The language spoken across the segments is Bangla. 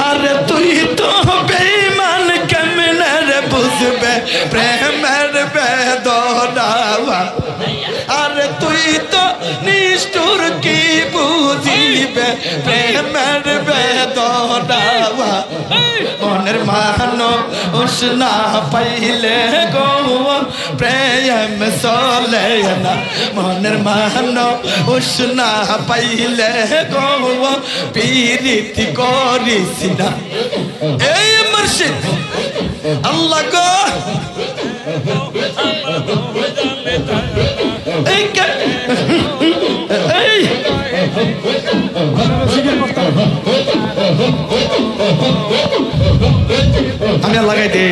আরে তুই তো বেঈমান কেমনে রে বুঝবে প্রেমের বেদনা আরে তুই তো নিষ্ঠুর কি বুঝিবে প্রেমের বেদনা মনের মানুষ না পাইলে গো প্রেম চলে না মনের মানুষ না পাইলে গো পীরিতি করিস না এই মুর্শিদ আল্লাহ গো এই আমি লাগাই দে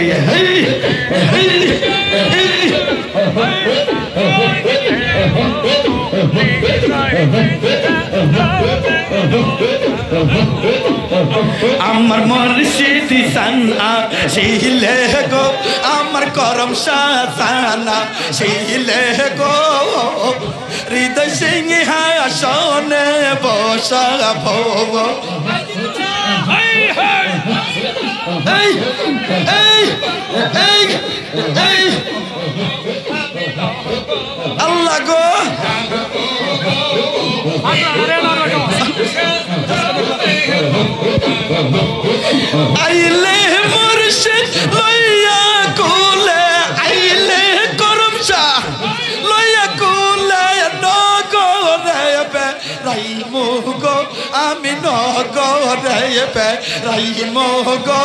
আমার মুর্শিদ সানা শিলে গো আমার করম সানা শিলে গো হৃদয় সিংহা আসনে বসা ভব এই এই এই এই আল্লাহ গো আইলে মুর্শিদ লইয়া কোলে আইলে করম শাহ লইয়া কোলে নগরে বে রাইমু গো আমি নগরে বে রাইমু গো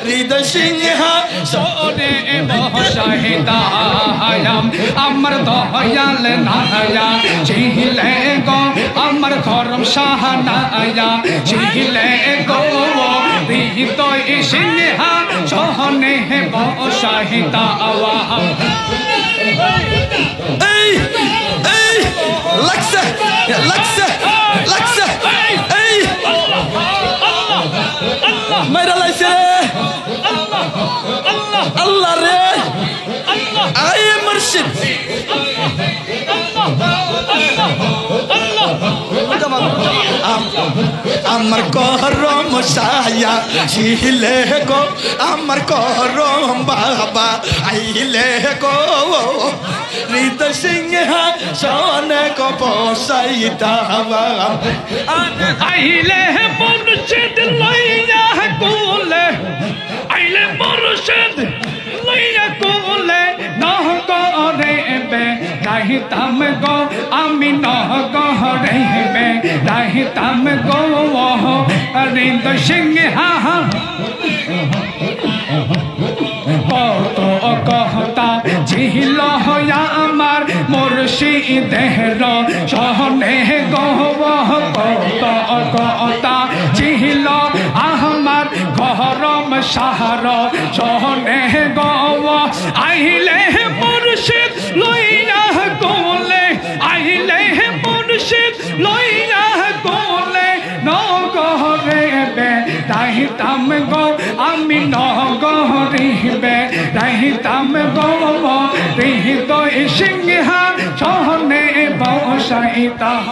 হৃদয় সিংহা সোনে বসাইতাম আমার দয়াল নায়া ছিলে গো আমার করম শাহ নায়া ছিলে গো হৃদয় সিংহা সোনে বসাইতাম এই এই লাগছে লাগছে লাগছে এই মেরা লাইছে আল্লাহ রে আয় মুর্শিদ আমার করম সায়া ছিলে গো আমার করম বাবা আইলে গো হৃদয় সিংহা সনে গো বসাইতাম আইলে মুর্শিদ লইয়া কোলে আইলে মুর্শিদ লইয়া কোলে নহরে বে রাহিতাম গো আমি নহরে বে রাহিতাম গো হৃদয় সিংহা কত কথা ছিল আমার মুর্শিদের সহনে গো কত কথা ছিল আমার গরম সাহার সহনে গো আইলে মুর্শিদ লইয়া কোলে আইলে মুর্শিদ লইয়া কোলে নগরে বে রাহিতাম গো আমি নগরে বে রাহিতাম গো হৃদয় সিংহা সহনে বসাইতাম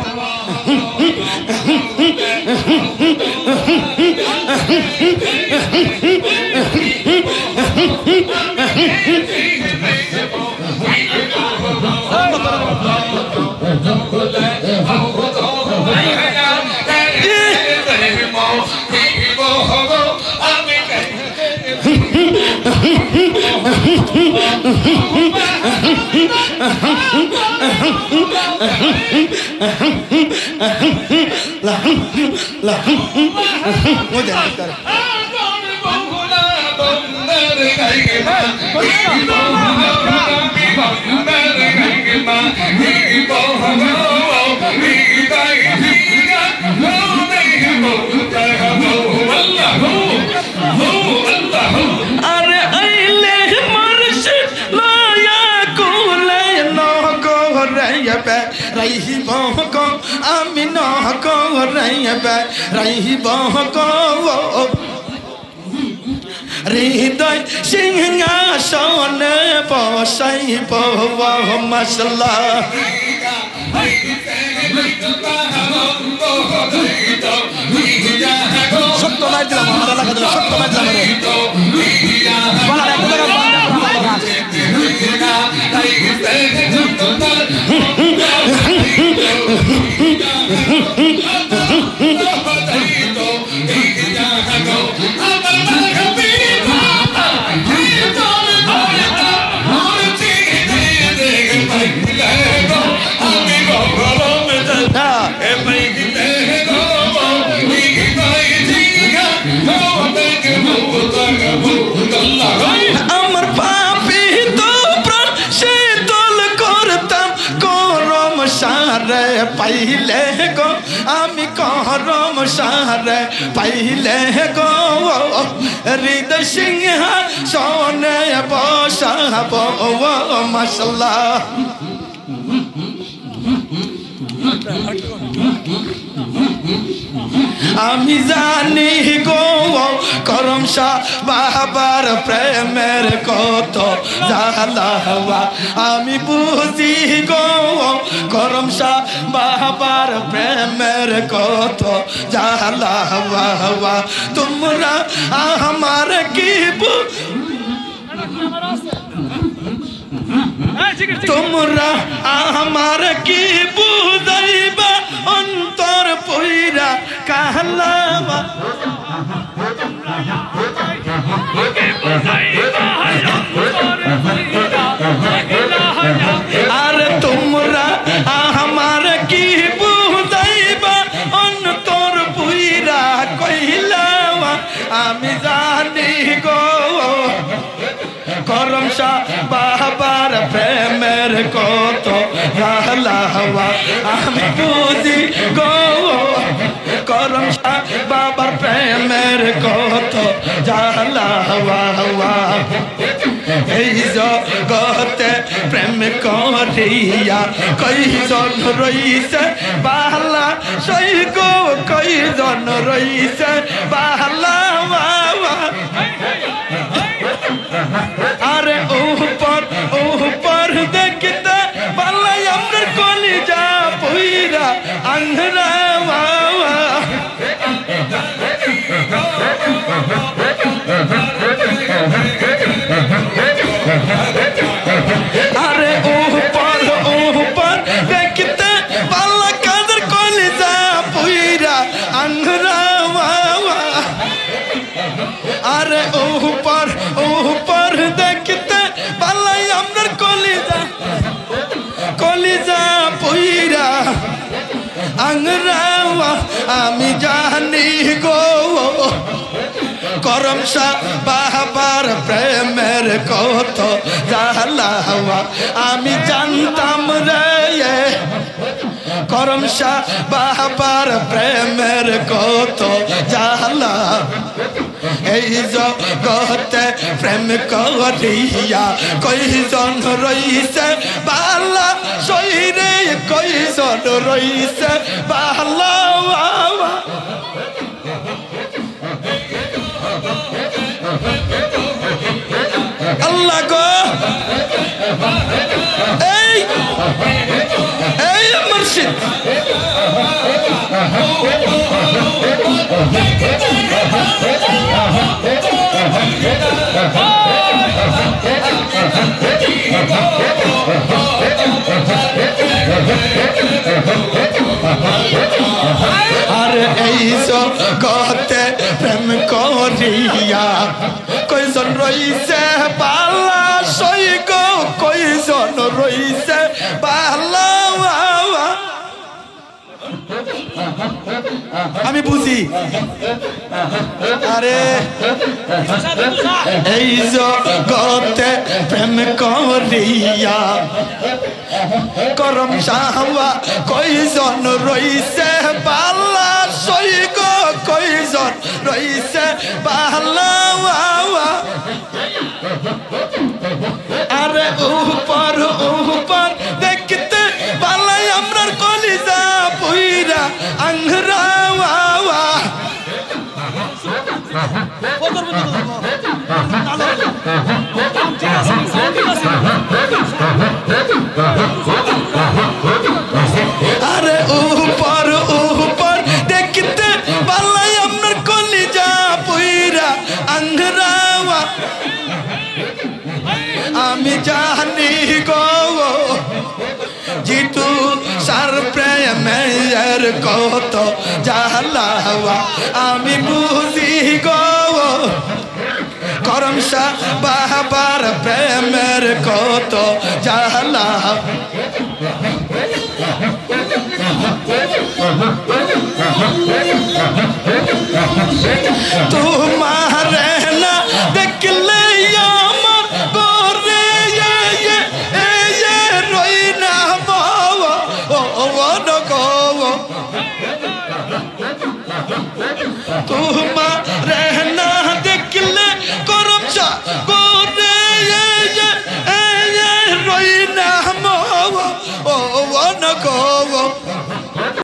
আরে আইলে মুর্শিদ লয়া কোলে নগরে বে রাইব গো আমি নগরে বে রাইব গো হৃদয় সিংহাসনে বসাইব মাশাআল্লাহ আমার পাপি তো প্রাণ শীতল করতাম গরম সারে পাইলে গো আমি গরম সারে পাইলে গো হৃদয় সিংহাসনে বসাব মাশাআল্লাহ আমি জানি গো করম শাহ বাবার প্রেমের কত জ্বালা হওয়া আমি বুঝি গো করম শাহ বাবার প্রেমের কত জ্বালা হওয়া তোমরা আমার কি তোমরা আমার কি বুঝাইবা অন্তর পইরা কাহলাবা আরে তোমরা আমার কি বুঝাইবা অন্তর পইরা কইলাবা আমি জানি গো করম শাহ বাবার প্রেমের কত জ্বালা হওয়া আমি বুঝি গো করম শাহ বাবার প্রেমের কত জ্বালা হওয়া এই জগতে প্রেম করিয়া কইজন রইছে বালা সই গো কইজন রইছে বালা আরে উপর দেখতে পাল্লাই আপনার কলিজা পুইরা আংরা আরে উপর দেখতে পাল্লা কাদের কলিজা পুইরা আংরা আরে উপর দেখতে পাল্লাই আপনার কলিজা পুইরা আংরাওয়া আমি জানি গো করম শাহ বাবার প্রেমের কত জ্বালা হওয়া আমি জানতাম রে করম শাহ বাবার প্রেমের কত জ্বালা এই জগতে প্রেম করিয়া কইজন রইছে বালা সইরে কইজন রইছে বালা আল্লাহ গো এই মুর্শিদ আরে এই জগতে প্রেম করিয়া কইজন রইছে বালা সই গো কইজন রইছে বালা আমি বুঝি আরে এই জগতে প্রেম করিয়া করম শাহ কইজন রইছে বালা সই গো কইজন রইছে বালা আরে উপর দেখতে পালাই আমরার কলিজা পুইরা আংরা আরে উপর দেখতে পালাই আমরার কলিজা পুইরা আংরা আমি জানি গো জিতু সার প্রেমের কত জালাওয়া আমি বুঝি গো করমশা বাবার প্রেমের কত জালা